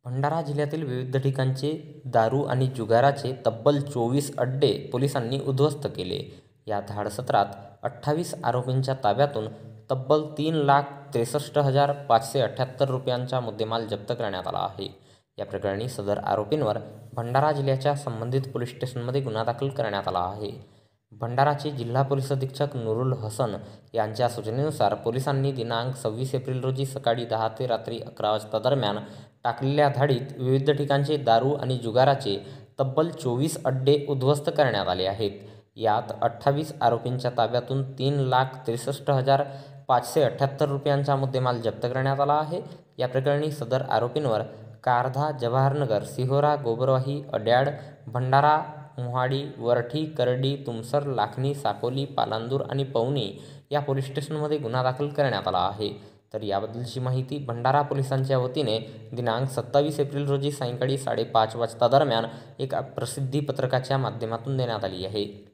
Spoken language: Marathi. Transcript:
भंडारा जिल्ह्यातील विविध ठिकाणचे दारू आणि जुगाराचे तब्बल 24 अड्डे पोलिसांनी उद्ध्वस्त केले. या धाडसत्रात 28 आरोपींच्या ताब्यातून तब्बल 3,63,578 रुपयांचा मुद्देमाल जप्त करण्यात आला आहे. या प्रकरणी सदर आरोपींवर भंडारा जिल्ह्याच्या संबंधित पोलीस स्टेशनमध्ये गुन्हा दाखल करण्यात आला आहे. भंडाराचे जिल्हा पोलीस अधीक्षक नूरुल हसन यांच्या सूचनेनुसार पोलिसांनी दिनांक 26 एप्रिल रोजी सकाळी 10 ते रात्री 11 वाजता दरम्यान टाकलेल्या धाडीत विविध ठिकाणचे दारू आणि जुगाराचे तब्बल 24 अड्डे उद्ध्वस्त करण्यात आले आहेत. यात 28 आरोपींच्या ताब्यातून 3,63,578 रुपयांचा मुद्देमाल जप्त करण्यात आला आहे. या प्रकरणी सदर आरोपींवर कारधा, जवाहरनगर, सिहोरा, गोबरवाही, अड्याड, भंडारा, मोहाडी, वरठी, करडी, तुमसर, लाखनी, साकोली, पालांदूर आणि पवनी या पोलीस स्टेशनमध्ये गुन्हा दाखल करण्यात आला आहे. तर याबद्दलची माहिती भंडारा पोलिसांच्या वतीने दिनांक 27 एप्रिल रोजी सायंकाळी 5:30 वाजता दरम्यान एका प्रसिद्धी पत्रकाच्या माध्यमातून देण्यात आली आहे.